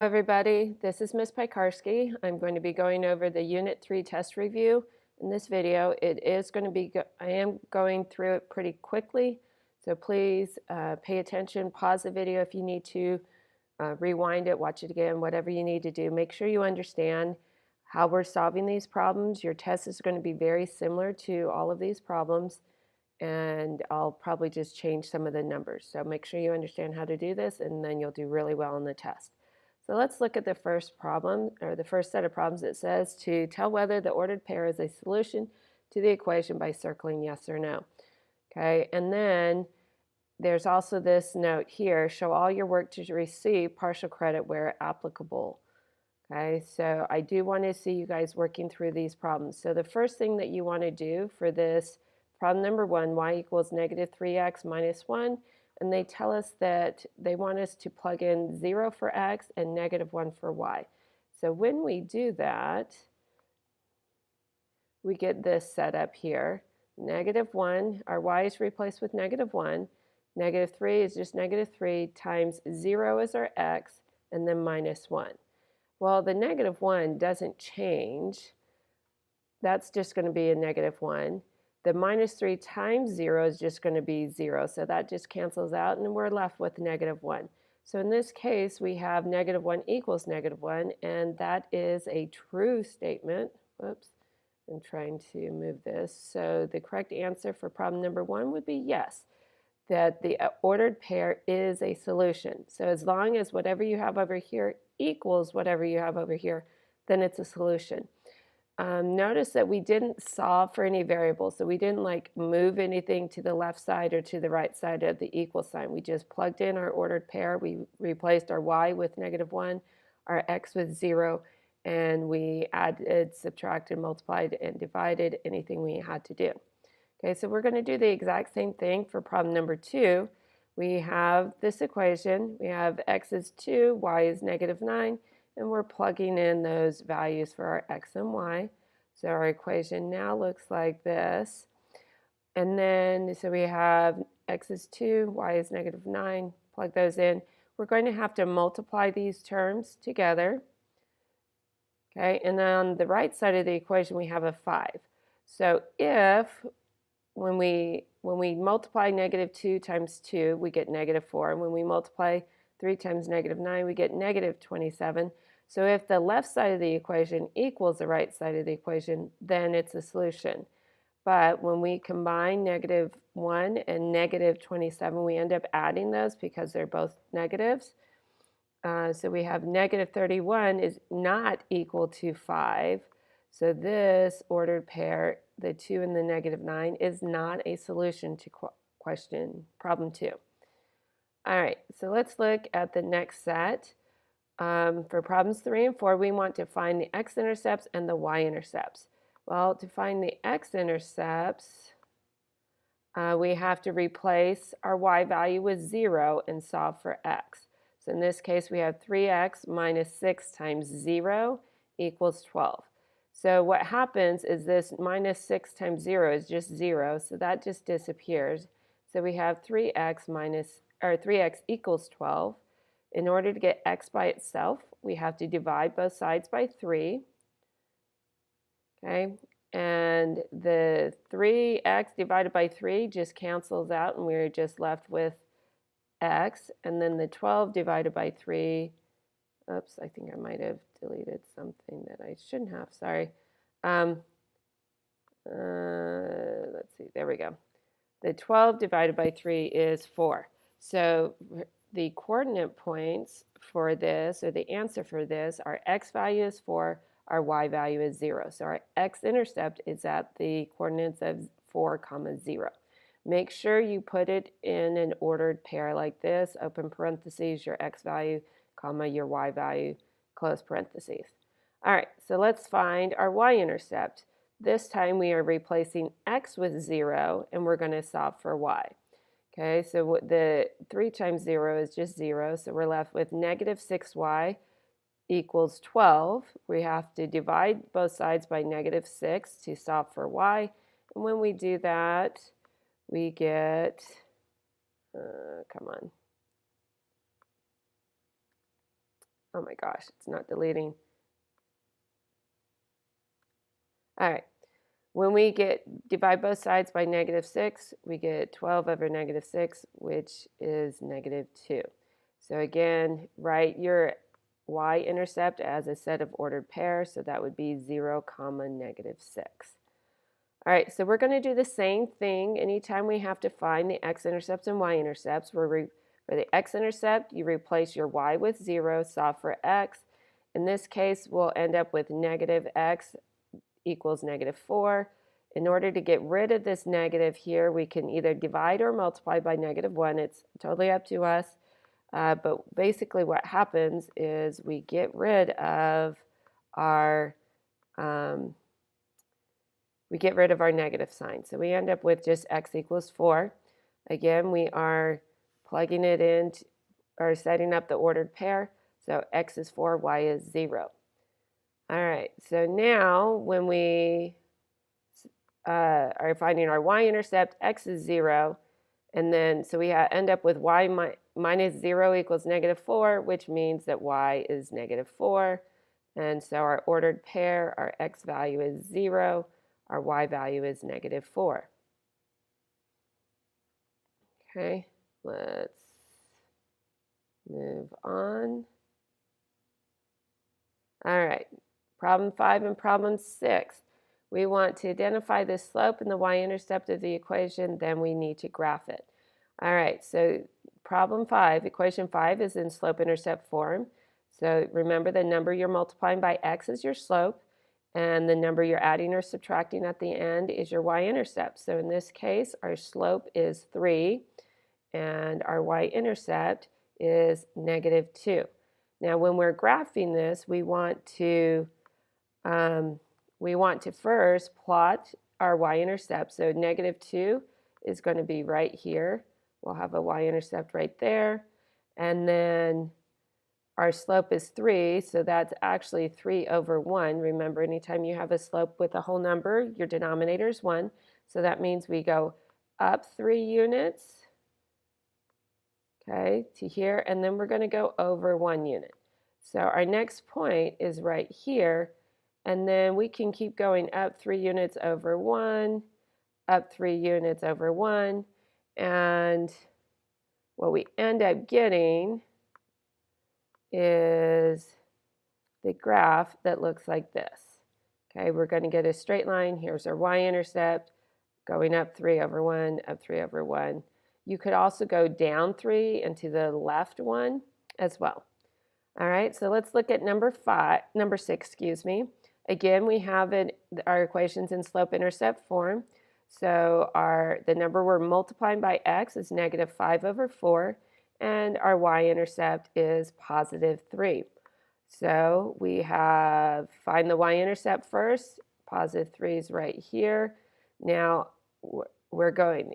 Everybody, this is Ms. Piekarski. I'm going to be going over the Unit 3 test review in this video. I am going through it pretty quickly, so please pay attention, pause the video if you need to, rewind it, watch it again, whatever you need to do. Make sure you understand how we're solving these problems. Your test is going to be very similar to all of these problems, and I'll probably just change some of the numbers. So make sure you understand how to do this, and then you'll do really well on the test. So let's look at the first problem, or the first set of problems. It says to tell whether the ordered pair is a solution to the equation by circling yes or no. Okay, and then there's also this note here, show all your work to receive partial credit where applicable. Okay, so I do want to see you guys working through these problems. So the first thing that you want to do for this problem number 1, y equals negative 3x minus 1, and they tell us that they want us to plug in 0 for x and negative 1 for y. So when we do that, we get this set up here. Negative 1, our y is replaced with negative 1. Negative 3 is just negative 3 times 0 is our x, and then minus 1. Well, the negative 1 doesn't change. That's just going to be a negative 1. The minus 3 times 0 is just going to be 0, so that just cancels out, and we're left with negative 1. So in this case, we have negative 1 equals negative 1, and that is a true statement. Whoops, I'm trying to move this. So the correct answer for problem number 1 would be yes, that the ordered pair is a solution. So as long as whatever you have over here equals whatever you have over here, then it's a solution. Notice that we didn't solve for any variables, so we didn't move anything to the left side or to the right side of the equal sign. We just plugged in our ordered pair. We replaced our y with negative 1, our x with 0, and we added, subtracted, multiplied, and divided anything we had to do. Okay, so we're going to do the exact same thing for problem number 2. We have this equation. We have x is 2, y is negative 9, and we're plugging in those values for our x and y. So our equation now looks like this. And then, so we have x is 2, y is negative 9, plug those in. We're going to have to multiply these terms together. Okay, and then on the right side of the equation, we have a 5. So when we multiply negative 2 times 2, we get negative 4. And when we multiply 3 times negative 9, we get negative 27. So if the left side of the equation equals the right side of the equation, then it's a solution. But when we combine negative 1 and negative 27, we end up adding those because they're both negatives. So we have negative 31 is not equal to 5. So this ordered pair, the 2 and the negative 9, is not a solution to problem 2. All right, so let's look at the next set. For problems 3 and 4, we want to find the x-intercepts and the y-intercepts. Well, to find the x-intercepts, we have to replace our y value with 0 and solve for x. So in this case, we have 3x minus 6 times 0 equals 12. So what happens is this minus 6 times 0 is just 0, so that just disappears. So we have 3x equals 12. In order to get x by itself, we have to divide both sides by 3. Okay, and the 3x divided by 3 just cancels out, and we're just left with x. And then the 12 divided by 3, oops, I think I might have deleted something that I shouldn't have, sorry. Let's see, there we go. The 12 divided by 3 is 4. So the coordinate points for this, or the answer for this, our x value is 4, our y value is 0. So our x-intercept is at the coordinates of 4, 0. Make sure you put it in an ordered pair like this, open parentheses, your x value, comma, your y value, close parentheses. All right, so let's find our y-intercept. This time we are replacing x with 0, and we're going to solve for y. Okay, so the 3 times 0 is just 0, so we're left with negative 6y equals 12. We have to divide both sides by negative 6 to solve for y. And when we do that, we get, come on, Oh my gosh, it's not deleting. All right. When we divide both sides by -6, we get 12 over -6, which is -2. So again, write your y-intercept as a set of ordered pairs, so that would be 0, -6. All right, so we're going to do the same thing anytime we have to find the x-intercepts and y-intercepts. For the x-intercept, you replace your y with 0, solve for x. In this case, we'll end up with -x equals -4. In order to get rid of this negative here, we can either divide or multiply by -1. It's totally up to us. But basically what happens is we get rid of our negative sign. So we end up with just x equals 4. Again, we are plugging it in or setting up the ordered pair. So x is 4, y is 0. All right, so now when we are finding our y-intercept, x is 0, and then so we end up with y minus 0 equals -4, which means that y is -4. And so our ordered pair, our x value is 0, our y value is -4. Okay, let's move on. All right, problem 5 and problem 6. We want to identify the slope and the y-intercept of the equation, then we need to graph it. All right, so problem 5, equation 5 is in slope-intercept form. So remember the number you're multiplying by x is your slope, and the number you're adding or subtracting at the end is your y-intercept. So in this case, our slope is 3, and our y-intercept is -2. Now, when we're graphing this, we want to first plot our y-intercept. So -2 is going to be right here. We'll have a y-intercept right there. And then our slope is 3, so that's actually 3 over 1. Remember, anytime you have a slope with a whole number, your denominator is 1. So that means we go up 3 units, okay, to here, and then we're going to go over 1 unit. So our next point is right here, and then we can keep going up 3 units over 1, up 3 units over 1, and what we end up getting is the graph that looks like this. Okay, we're going to get a straight line. Here's our y-intercept going up 3 over 1, up 3 over 1. You could also go down 3 and to the left 1 as well. All right, so let's look at number 6, excuse me. Again, we have our equations in slope-intercept form. So the number we're multiplying by x is -5 over 4, and our y-intercept is +3. So we find the y-intercept first. +3 is right here. Now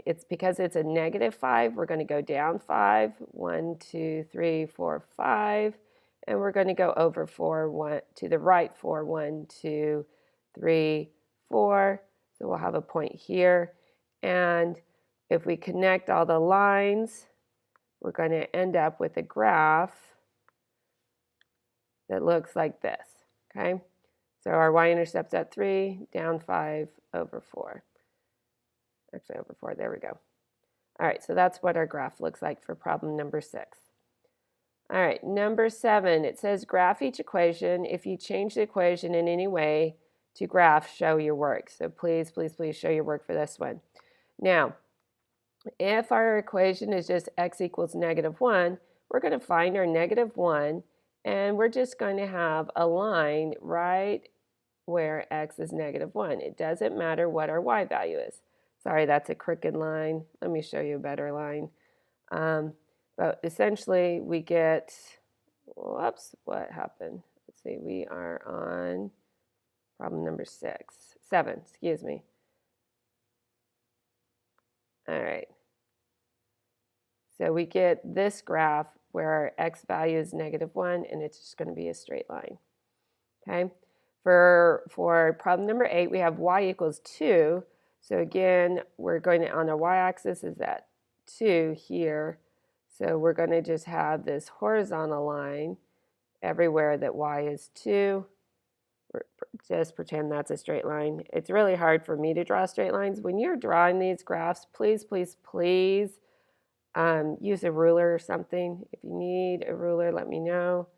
it's because it's a -5, we're going to go down 5, 1, 2, 3, 4, 5, and we're going to go over 4, to the right 4, 1, 2, 3, 4. So we'll have a point here. And if we connect all the lines, we're going to end up with a graph that looks like this, okay? So our y-intercept's at 3, down 5, over 4. Actually, over 4, there we go. All right, so that's what our graph looks like for problem number 6. All right, number 7, it says graph each equation. If you change the equation in any way to graph, show your work. So please, please, please show your work for this one. Now, if our equation is just x equals -1, we're going to find our -1, and we're just going to have a line right where x is -1. It doesn't matter what our y value is. Sorry, that's a crooked line. Let me show you a better line. But essentially, we get, whoops, what happened? Let's see, we are on problem number 7, excuse me. All right. So we get this graph where our x value is -1, and it's just going to be a straight line. Okay. For problem number 8, we have y equals 2. So again, we're going to, on the y-axis is at 2 here. So we're going to just have this horizontal line, everywhere that y is 2. Just pretend that's a straight line. It's really hard for me to draw straight lines. When you're drawing these graphs, please, please, please use a ruler or something. If you need a ruler, let me know.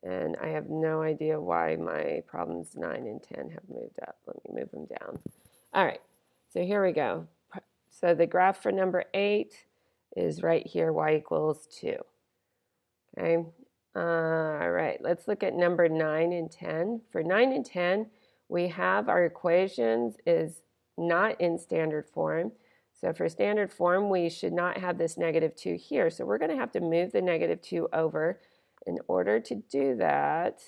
And I have no idea why my problems 9 and 10 have moved up. Let me move them down. All right, so here we go. So the graph for number 8 is right here, y equals 2. Okay, all right, let's look at number 9 and 10. For 9 and 10, we have our equations is not in standard form. So for standard form, we should not have this -2 here. So we're going to have to move the -2 over. In order to do that,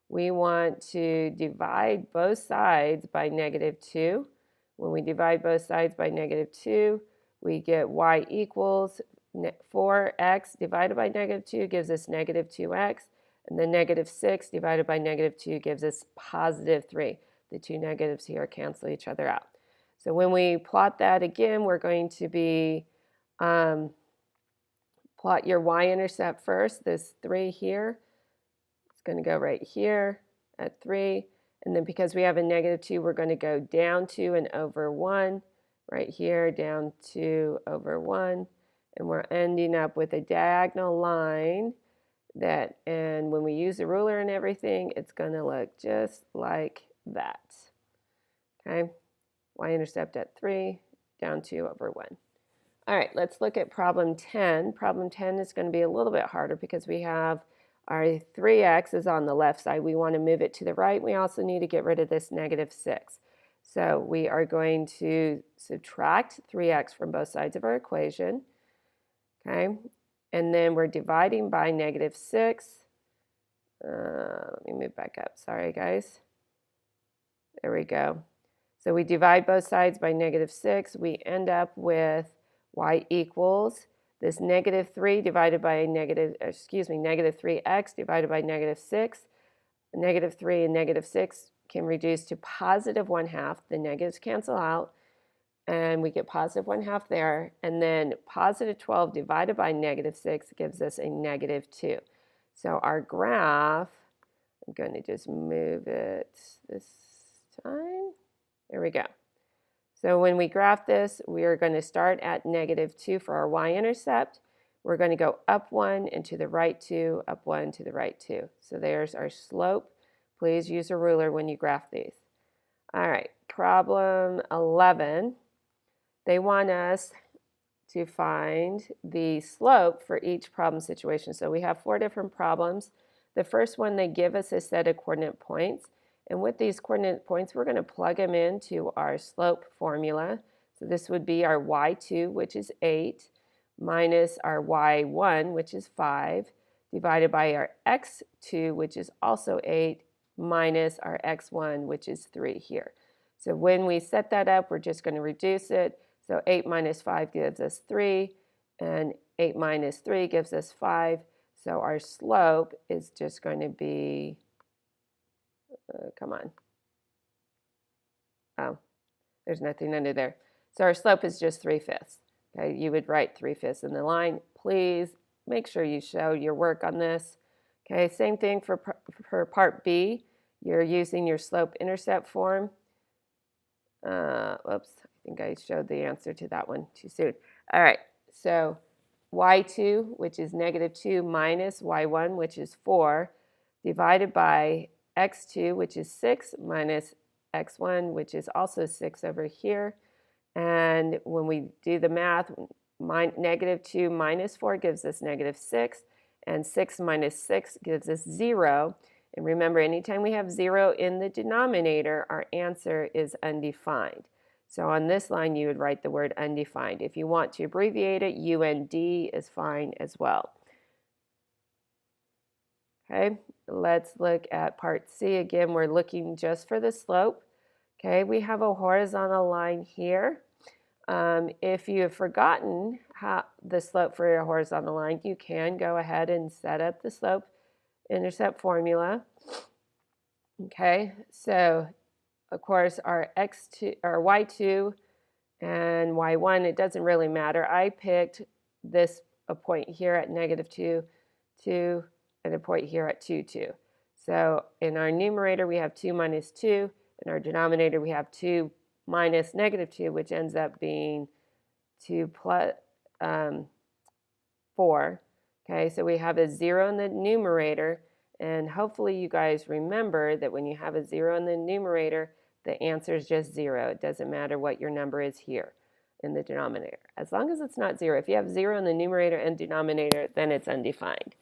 we want to divide both sides by -2. When we divide both sides by -2, we get y equals 4x divided by -2 gives us -2x, and then -6 divided by -2 gives us +3. The two negatives here cancel each other out. So when we plot that again, we're going to be plot your y-intercept first, this 3 here. It's going to go right here at 3. And then because we have a -2, we're going to go down 2 and over 1. Right here, down 2 over 1. And we're ending up with a diagonal line that, and when we use the ruler and everything, it's going to look just like that. Okay, y-intercept at 3, down 2 over 1. All right, let's look at problem 10. Problem 10 is going to be a little bit harder because we have our 3x is on the left side. We want to move it to the right. We also need to get rid of this -6. So we are going to subtract 3x from both sides of our equation. Okay, and then we're dividing by -6. Let me move back up. Sorry, guys. There we go. So we divide both sides by -6. We end up with y equals this -3 divided by -3x divided by -6. -3 and -6 can reduce to +1/2. The negatives cancel out, and we get +1/2 there. And then +12 divided by -6 gives us a -2. So our graph, I'm going to just move it this time. There we go. So when we graph this, we are going to start at -2 for our y-intercept. We're going to go up 1 and to the right 2, up 1 to the right 2. So there's our slope. Please use a ruler when you graph these. All right, problem 11. They want us to find the slope for each problem situation. So we have 4 different problems. The first one, they give us a set of coordinate points. And with these coordinate points, we're going to plug them into our slope formula. So this would be our y2, which is 8, minus our y1, which is 5, divided by our x2, which is also 8, minus our x1, which is 3 here. So when we set that up, we're just going to reduce it. So 8 minus 5 gives us 3, and 8 minus 3 gives us 5. So our slope is just going to be, come on. Oh, there's nothing under there. So our slope is just 3/5. Okay, you would write 3/5 in the line. Please make sure you show your work on this. Okay, same thing for part B. You're using your slope-intercept form. Whoops, I think I showed the answer to that one too soon. All right, so y2, which is -2, minus y1, which is 4, divided by x2, which is 6, minus x1, which is also 6 over here. And when we do the math, -2 minus 4 gives us -6, and 6 minus 6 gives us 0. And remember, anytime we have 0 in the denominator, our answer is undefined. So on this line, you would write the word undefined. If you want to abbreviate it, UND is fine as well. Okay, let's look at part C. Again, we're looking just for the slope. Okay, we have a horizontal line here. If you have forgotten how the slope for your horizontal line, you can go ahead and set up the Slope-Intercept Formula. Okay, so of course our x2, our y2 and y1, it doesn't really matter. I picked a point here at -2 to and a point here at 2, 2. So in our numerator, we have 2 minus 2. In our denominator, we have 2 minus negative 2, which ends up being 2 plus 4. Okay, so we have a 0 in the numerator, and hopefully you guys remember that when you have a 0 in the numerator, the answer is just 0. It doesn't matter what your number is here in the denominator. As long as it's not 0. If you have 0 in the numerator and denominator, then it's undefined.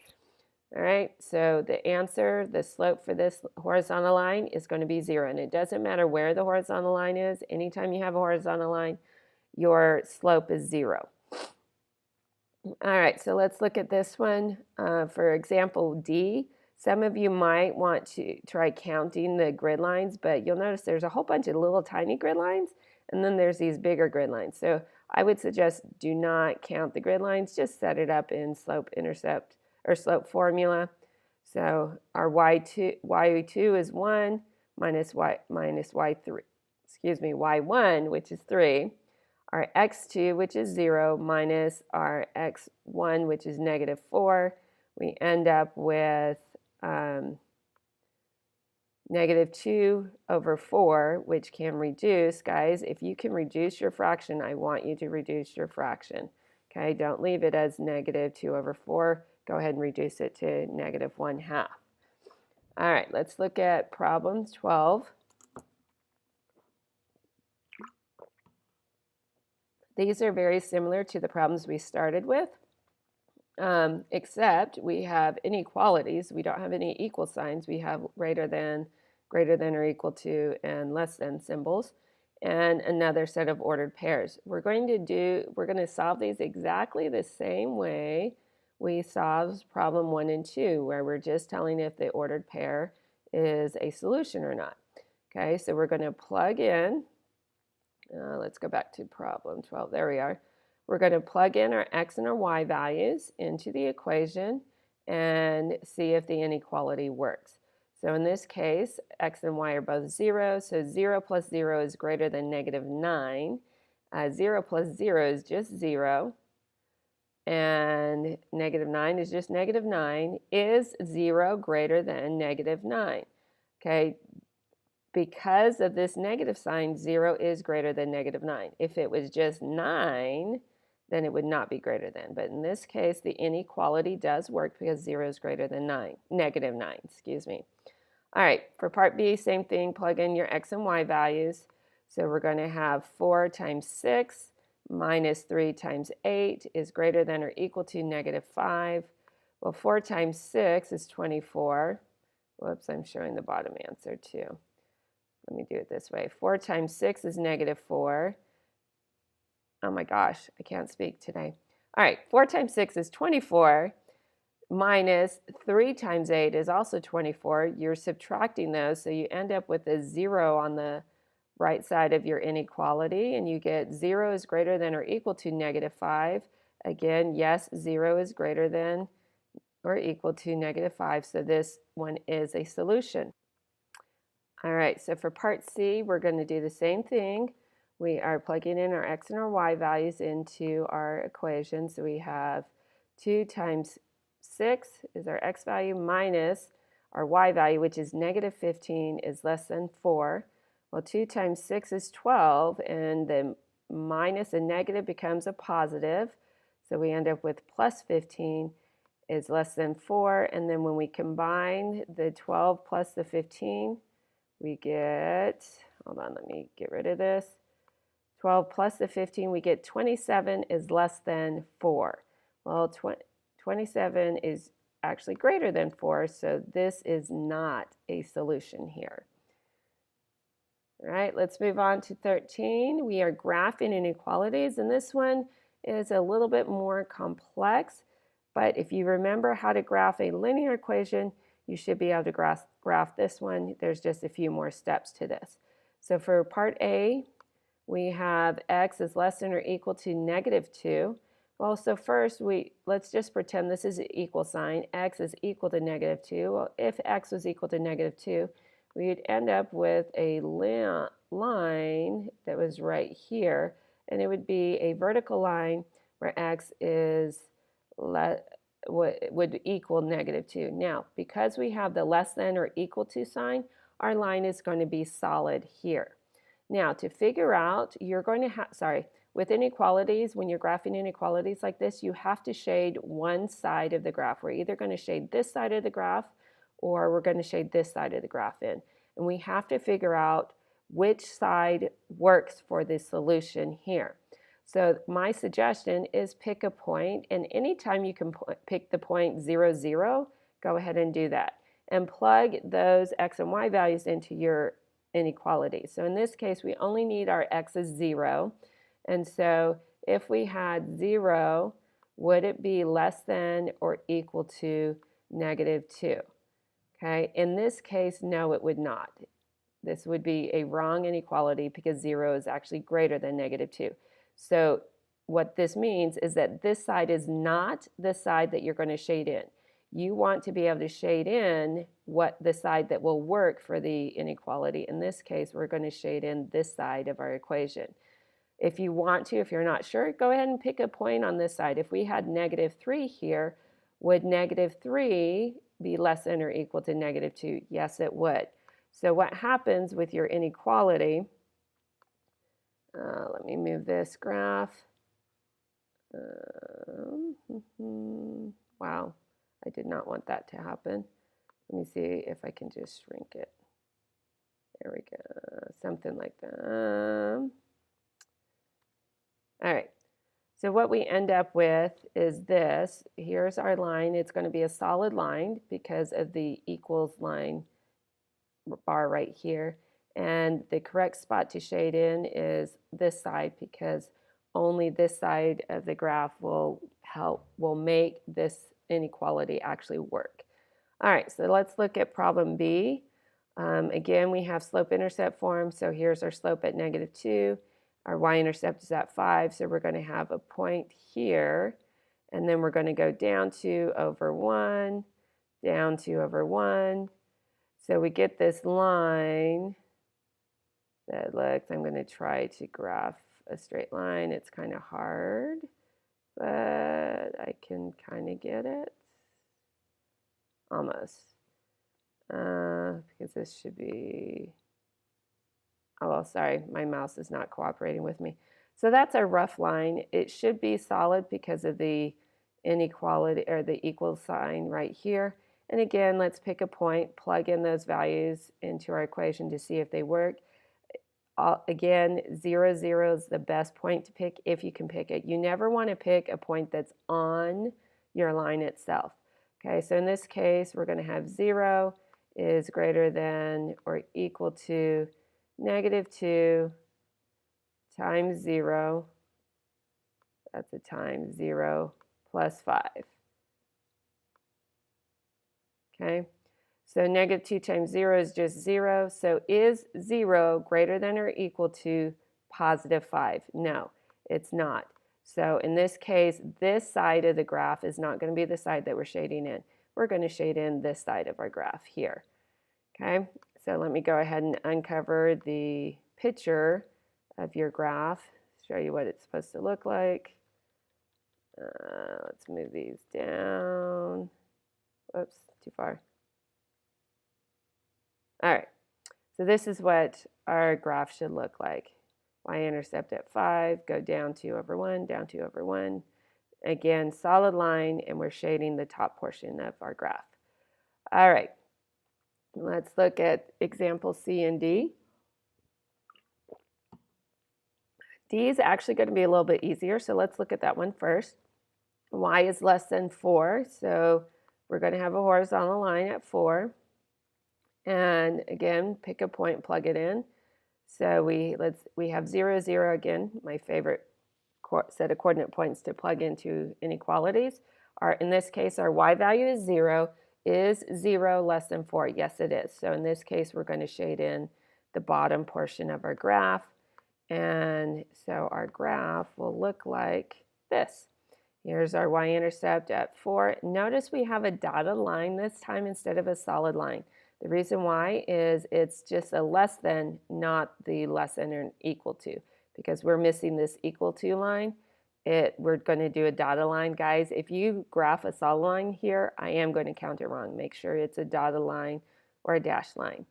All right, so the answer, the slope for this horizontal line is going to be 0. And it doesn't matter where the horizontal line is. Anytime you have a horizontal line, your slope is 0. All right, so let's look at this one. For example D, some of you might want to try counting the grid lines, but you'll notice there's a whole bunch of little tiny grid lines, and then there's these bigger grid lines. So I would suggest do not count the grid lines, just set it up in slope-intercept or slope formula. So our y2 is 1 minus y3, y1, which is 3. Our x2, which is 0, minus our x1, which is negative 4. We end up with negative 2 over 4, which can reduce. Guys, if you can reduce your fraction, I want you to reduce your fraction. Okay, don't leave it as negative 2 over 4. Go ahead and reduce it to negative 1/2. All right, let's look at problem 12. These are very similar to the problems we started with, except we have inequalities. We don't have any equal signs. We have greater than or equal to, and less than symbols, and another set of ordered pairs. We're going to solve these exactly the same way we solved problem 1 and 2, where we're just telling if the ordered pair is a solution or not. Okay, so we're going to plug in. Let's go back to problem 12. There we are. We're going to plug in our x and our y values into the equation and see if the inequality works. So in this case, x and y are both 0, so 0 plus 0 is greater than negative 9. 0 plus 0 is just 0, and negative 9 is just negative 9. Is 0 greater than negative 9? Okay. Because of this negative sign, 0 is greater than negative 9. If it was just 9, then it would not be greater than. But in this case, the inequality does work because 0 is greater than negative 9. All right, for part B, same thing. Plug in your x and y values. So we're going to have 4 times 6 minus 3 times 8 is greater than or equal to negative 5. Well, 4 times 6 is 24. Whoops, I'm showing the bottom answer too. Let me do it this way. 4 times 6 is negative 4. Oh my gosh, I can't speak today. All right, 4 times 6 is 24, minus 3 times 8 is also 24. You're subtracting those, so you end up with a 0 on the right side of your inequality, and you get 0 is greater than or equal to negative 5. Again, yes, 0 is greater than or equal to negative 5, so this one is a solution. All right, so for part C, we're going to do the same thing. We are plugging in our x and our y values into our equation. So we have 2 times 6 is our x value minus our y value, which is negative 15, is less than 4. Well, 2 times 6 is 12, and the minus and negative becomes a positive. So we end up with plus 15 is less than 4. And then when we combine the 12 plus the 15, we get, hold on, let me get rid of this. 12 plus the 15, we get 27 is less than 4. Well, 27 is actually greater than 4, so this is not a solution here. All right, let's move on to 13. We are graphing inequalities, and this one is a little bit more complex, but if you remember how to graph a linear equation, you should be able to graph this one. There's just a few more steps to this. So for part A, we have x is less than or equal to negative 2. Well, so first, let's just pretend this is an equal sign. X is equal to negative 2. Well, if x was equal to negative 2, we'd end up with a line that was right here, and it would be a vertical line where x is would equal -2. Now, because we have the less than or equal to sign, our line is going to be solid here. Now, to figure out, you're going to have, with inequalities, when you're graphing inequalities like this, you have to shade one side of the graph. We're either going to shade this side of the graph or we're going to shade this side of the graph in. And we have to figure out which side works for the solution here. So my suggestion is pick a point, and anytime you can pick the point 0, 0, go ahead and do that. And plug those x and y values into your inequality. So in this case, we only need our x is 0. And so if we had 0, would it be less than or equal to -2? Okay, in this case, no, it would not. This would be a wrong inequality because 0 is actually greater than -2. So what this means is that this side is not the side that you're going to shade in. You want to be able to shade in the side that will work for the inequality. In this case, we're going to shade in this side of our equation. If you want to, if you're not sure, go ahead and pick a point on this side. If we had -3 here, would -3 be less than or equal to -2? Yes, it would. So what happens with your inequality, let me move this graph. Wow, I did not want that to happen. Let me see if I can just shrink it. There we go, something like that. All right, so what we end up with is this. Here's our line. It's going to be a solid line because of the equals line bar right here. And the correct spot to shade in is this side because only this side of the graph will make this inequality actually work. All right, so let's look at problem B. Again, we have slope-intercept form. So here's our slope at -2. Our y-intercept is at 5, so we're going to have a point here, and then we're going to go down 2 over 1, down 2 over 1. So we get this line that looks, I'm going to try to graph a straight line. It's kind of hard, but I can kind of get it. Almost. Because this should be... Oh, well, sorry, my mouse is not cooperating with me. So that's our rough line. It should be solid because of the inequality or the equal sign right here. And again, let's pick a point, plug in those values into our equation to see if they work. Again, 0, 0 is the best point to pick if you can pick it. You never want to pick a point that's on your line itself. Okay, so in this case, we're going to have 0 is greater than or equal to -2 times 0, that's a times 0 plus 5. Okay, so -2 times 0 is just 0. So is 0 greater than or equal to +5? No, it's not. So in this case, this side of the graph is not going to be the side that we're shading in. We're going to shade in this side of our graph here. Okay, so let me go ahead and uncover the picture of your graph, show you what it's supposed to look like. Let's move these down. Whoops, too far. All right, so this is what our graph should look like. Y-intercept at 5, go down 2 over 1, down 2 over 1. Again, solid line, and we're shading the top portion of our graph. All right, let's look at example C and D. D is actually going to be a little bit easier, so let's look at that one first. Y is less than 4, so we're going to have a horizontal line at 4. And again, pick a point, plug it in. So we have 0, 0 again, my favorite set of coordinate points to plug into inequalities. In this case, our y value is 0. Is 0 less than 4? Yes, it is. So in this case, we're going to shade in the bottom portion of our graph. And so our graph will look like this. Here's our y-intercept at 4. Notice we have a dotted line this time instead of a solid line. The reason why is it's just a less than, not the less than or equal to, because we're missing this equal to line. we're going to do a dotted line. Guys, if you graph a solid line here, I am going to count it wrong. Make sure it's a dotted line or a dashed line.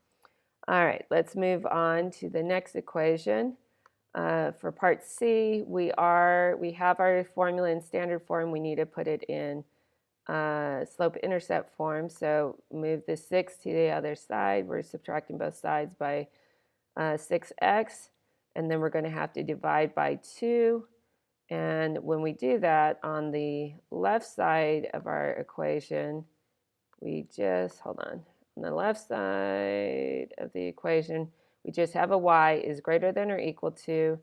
All right, let's move on to the next equation. For part C, we have our formula in standard form. We need to put it in slope-intercept form. So move the 6 to the other side. We're subtracting both sides by 6x, and then we're going to have to divide by 2. And when we do that, on the left side of our equation, we just, hold on the left side of the equation, we just have a y is greater than or equal to,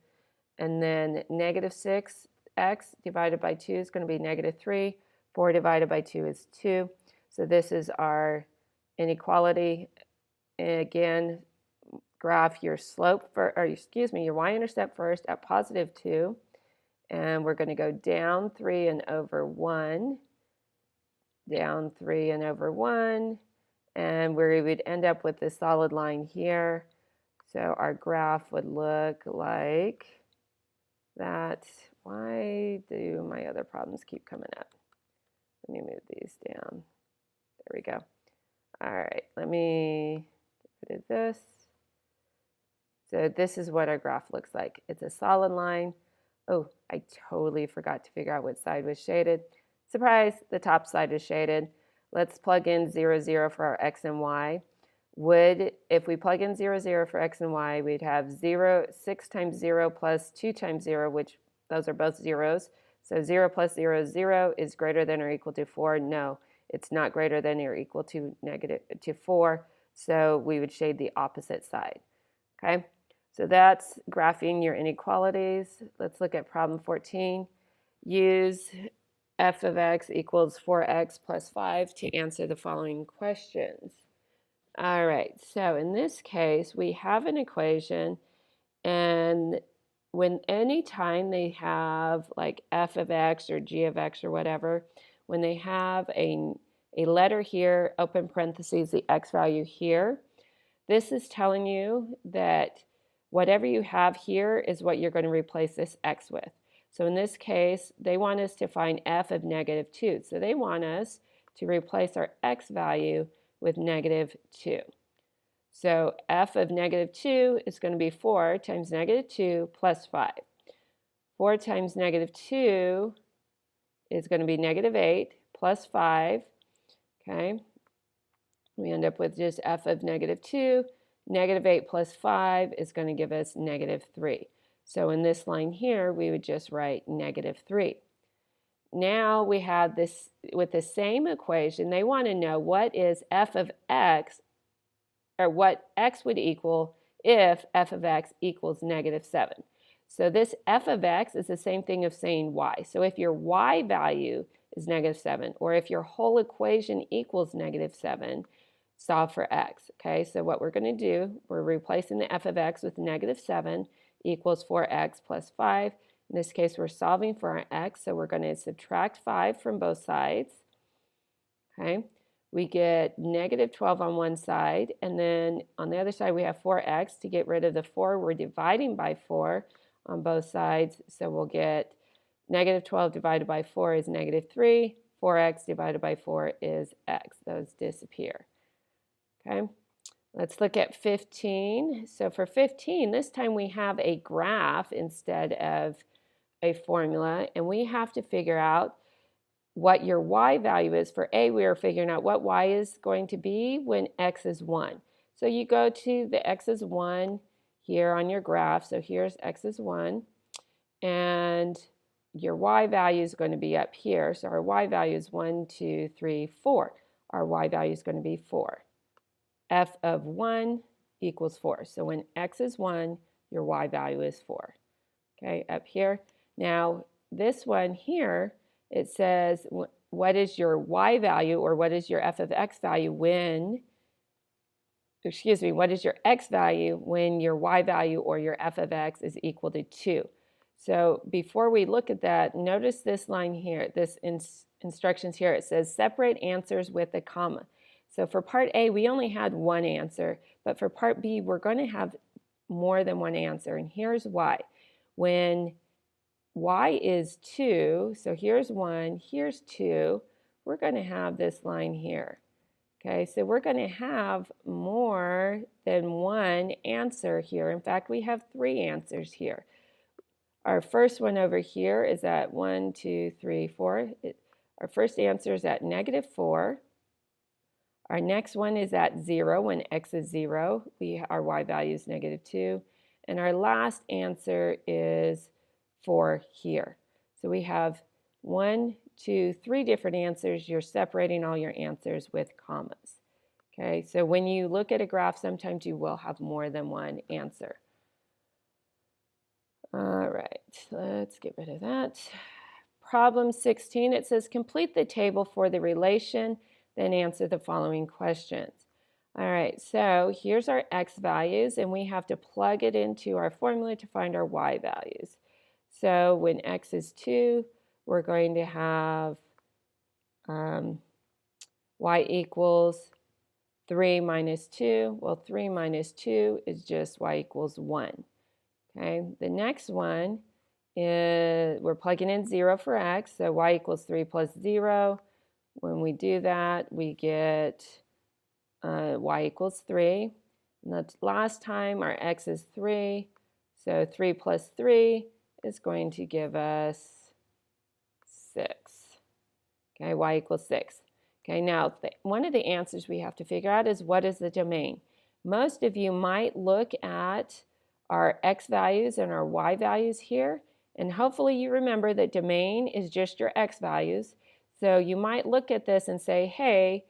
and then negative 6x divided by 2 is going to be negative 3. 4 divided by 2 is 2. So this is our inequality. And again, graph your slope, your y-intercept first at positive 2. And we're going to go down 3 and over 1, down 3 and over 1, and we would end up with this solid line here. So our graph would look like that. Why do my other problems keep coming up? Let me move these down. There we go. All right, let me get rid of this. So this is what our graph looks like. It's a solid line. Oh, I totally forgot to figure out what side was shaded. Surprise, the top side is shaded. Let's plug in 0, 0 for our x and y. If we plug in 0, 0 for x and y, we'd have 6 times 0 plus 2 times 0, which those are both zeros. So 0 plus 0 is 0 is greater than or equal to 4. No, it's not greater than or equal to 4. So we would shade the opposite side. Okay? So that's graphing your inequalities. Let's look at problem 14. Use f of x equals 4x plus 5 to answer the following questions. All right, so in this case, we have an equation, and any time they have like f of x or g of x or whatever, when they have a letter here, open parentheses, the x value here, this is telling you that whatever you have here is what you're going to replace this x with. So in this case, they want us to find f of negative 2. So they want us to replace our x value with negative 2. So f of negative 2 is going to be 4 times negative 2 plus 5. 4 times negative 2 is going to be negative 8 plus 5. Okay, we end up with just f of negative 2. Negative 8 plus 5 is going to give us negative 3. So in this line here, we would just write negative 3. Now we have this with the same equation. They want to know what is f of x, or what x would equal if f of x equals negative 7. So this f of x is the same thing of saying y. So if your y value is negative 7, or if your whole equation equals negative 7, solve for x. Okay, so what we're going to do, we're replacing the f of x with negative 7 equals 4x plus 5. In this case, we're solving for our x, so we're going to subtract 5 from both sides. Okay, we get negative 12 on one side, and then on the other side we have 4x. To get rid of the 4, we're dividing by 4 on both sides, so we'll get negative 12 divided by 4 is negative 3. 4x divided by 4 is x. Those disappear. Okay, let's look at 15. So for 15, this time we have a graph instead of a formula, and we have to figure out what your y value is. For A, we are figuring out what y is going to be when x is 1. So you go to the x is 1 here on your graph. So here's x is 1, and your y value is going to be up here. So our y value is 1, 2, 3, 4. Our y value is going to be 4. F of 1 equals 4. So when x is 1, your y value is 4. Okay, up here. Now, this one here, it says, what is your y value, or what is your f of x value when, what is your x value when your y value or your f of x is equal to 2? So before we look at that, notice this line here, this instructions here. It says separate answers with a comma. So for part A, we only had one answer, but for part B, we're going to have more than one answer, and here's why. When y is 2, so here's 1, here's 2, we're going to have this line here. Okay, so we're going to have more than one answer here. In fact, we have 3 answers here. Our first one over here is at 1, 2, 3, 4. Our first answer is at -4. Our next one is at 0 when x is 0. Our y value is -2. And our last answer is 4 here. So we have 1, 2, 3 different answers. You're separating all your answers with commas. Okay, so when you look at a graph, sometimes you will have more than one answer. All right, let's get rid of that. Problem 16, it says complete the table for the relation, then answer the following questions. All right, so here's our x values, and we have to plug it into our formula to find our y values. So when x is 2, we're going to have y equals 3 minus 2. Well, 3 minus 2 is just y equals 1. Okay, the next one is we're plugging in 0 for x, so y equals 3 plus 0. When we do that, we get y equals 3. And that's last time our x is 3, so 3 plus 3 is going to give us 6. Okay, y equals 6. Okay, now one of the answers we have to figure out is what is the domain. Most of you might look at our x values and our y values here, and hopefully you remember that domain is just your x values. So you might look at this and say, hey,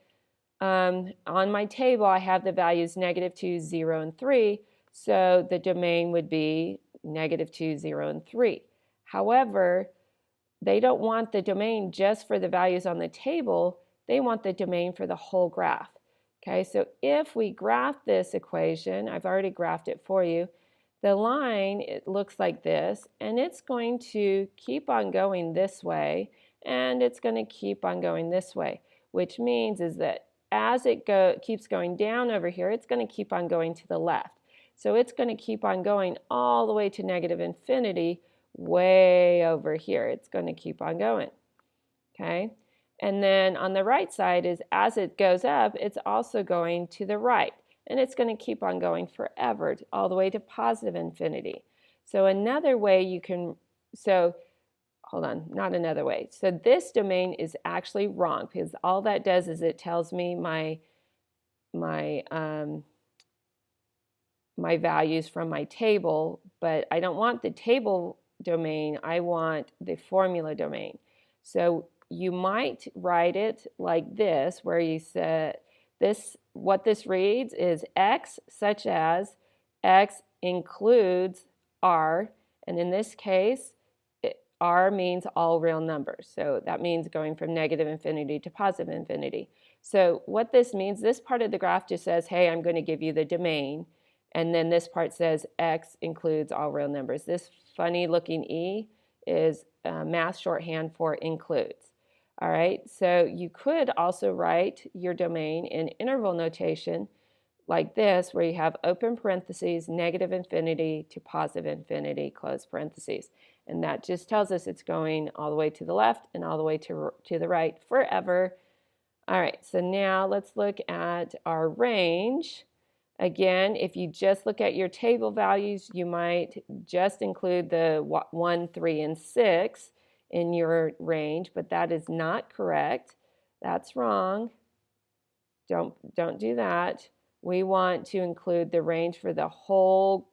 on my table I have the values -2, 0, and 3, so the domain would be -2, 0, and 3. However, they don't want the domain just for the values on the table, they want the domain for the whole graph. Okay, so if we graph this equation, I've already graphed it for you, the line, it looks like this, and it's going to keep on going this way, and it's going to keep on going this way, which means is that as it keeps going down over here, it's going to keep on going to the left. So it's going to keep on going all the way to -infinity, way over here. It's going to keep on going. Okay, and then on the right side is as it goes up, it's also going to the right. And it's going to keep on going forever, all the way to +infinity. So another way you can, hold on, not another way. So this domain is actually wrong because all that does is it tells me my values from my table, but I don't want the table domain, I want the formula domain. So you might write it like this, where you said, what this reads is x such as x includes r, and in this case r means all real numbers, so that means going from -infinity to +infinity. So what this means, this part of the graph just says, hey, I'm going to give you the domain, and then this part says x includes all real numbers. This funny looking e is math shorthand for includes. All right, so you could also write your domain in interval notation like this, where you have open parentheses, -infinity to +infinity, close parentheses. And that just tells us it's going all the way to the left and all the way to the right forever. All right, so now let's look at our range. Again, if you just look at your table values, you might just include the 1, 3, and 6 in your range, but that is not correct. That's wrong. Don't do that. We want to include the range for the whole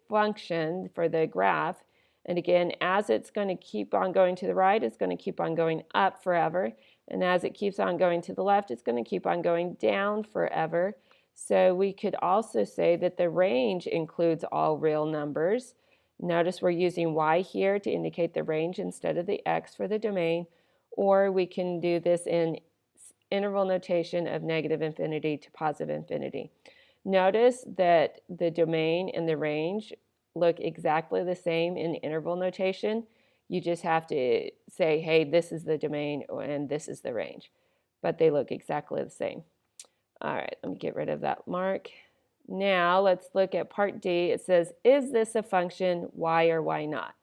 function for the graph. And again, as it's going to keep on going to the right, it's going to keep on going up forever. And as it keeps on going to the left, it's going to keep on going down forever. So we could also say that the range includes all real numbers. Notice we're using y here to indicate the range instead of the x for the domain, or we can do this in interval notation of -infinity to +infinity. Notice that the domain and the range look exactly the same in interval notation. You just have to say, hey, this is the domain and this is the range, but they look exactly the same. All right, let me get rid of that mark. Now let's look at part D. It says, is this a function, y or y not?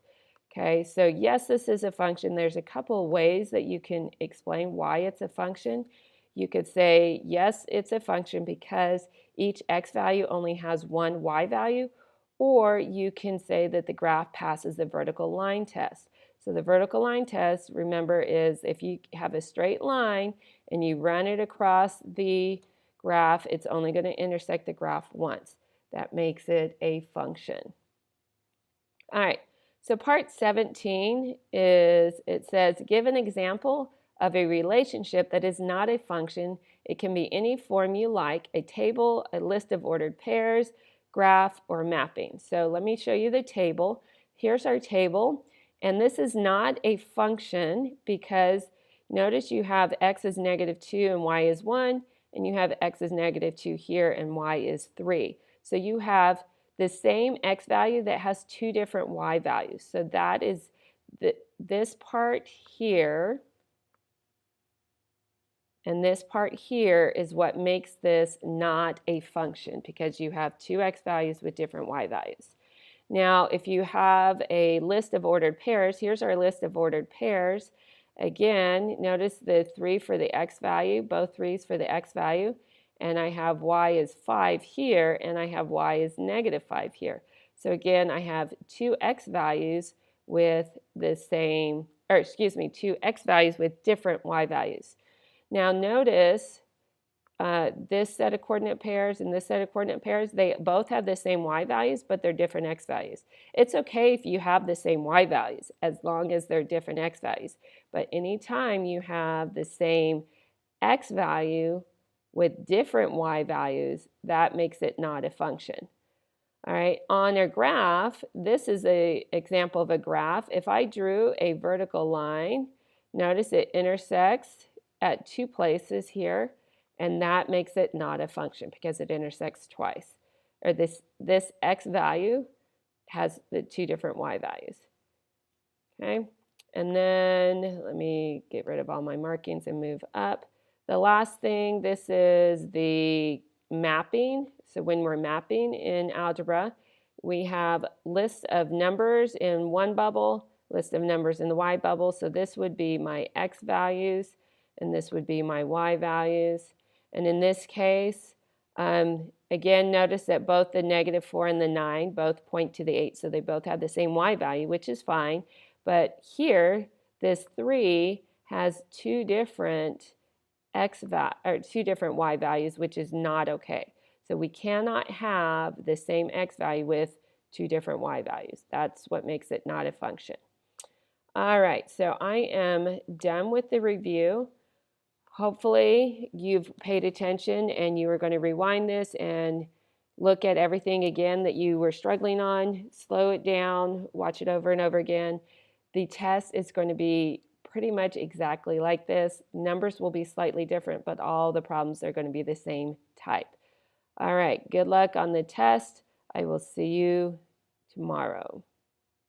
Okay, so yes, this is a function. There's a couple of ways that you can explain why it's a function. You could say, yes, it's a function because each x value only has one y value, or you can say that the graph passes the vertical line test. So the vertical line test, remember, is if you have a straight line and you run it across the graph, it's only going to intersect the graph once. That makes it a function. All right, so part 17 is, it says, give an example of a relationship that is not a function. It can be any form you like, a table, a list of ordered pairs, graph, or mapping. So let me show you the table. Here's our table, and this is not a function because notice you have x is -2 and y is 1, and you have x is -2 here and y is 3. So you have the same x value that has two different y values. So that is this part here, and this part here is what makes this not a function because you have two x values with different y values. Now, if you have a list of ordered pairs, here's our list of ordered pairs. Again, notice the 3 for the x value, both 3's for the x value, and I have y is 5 here, and I have y is -5 here. So again, I have two x values with the same, or excuse me, two x values with different y values. Now notice this set of coordinate pairs and this set of coordinate pairs, they both have the same y values, but they're different x values. It's okay if you have the same y values as long as they're different x values. But anytime you have the same x value with different y values, that makes it not a function. All right, on a graph, this is an example of a graph. If I drew a vertical line, notice it intersects at two places here, and that makes it not a function because it intersects twice. Or this x value has the two different y values. Okay, and then let me get rid of all my markings and move up. The last thing, this is the mapping. So when we're mapping in algebra, we have lists of numbers in one bubble, list of numbers in the y bubble. So this would be my x values, and this would be my y values. And in this case, again, notice that both the -4 and the 9 both point to the 8, so they both have the same y value, which is fine. But here, this 3 has two different two different y values, which is not okay. So we cannot have the same x value with two different y values. That's what makes it not a function. All right, so I am done with the review. Hopefully you've paid attention and you are going to rewind this and look at everything again that you were struggling on, slow it down, watch it over and over again. The test is going to be pretty much exactly like this. Numbers will be slightly different, but all the problems are going to be the same type. All right, good luck on the test. I will see you tomorrow.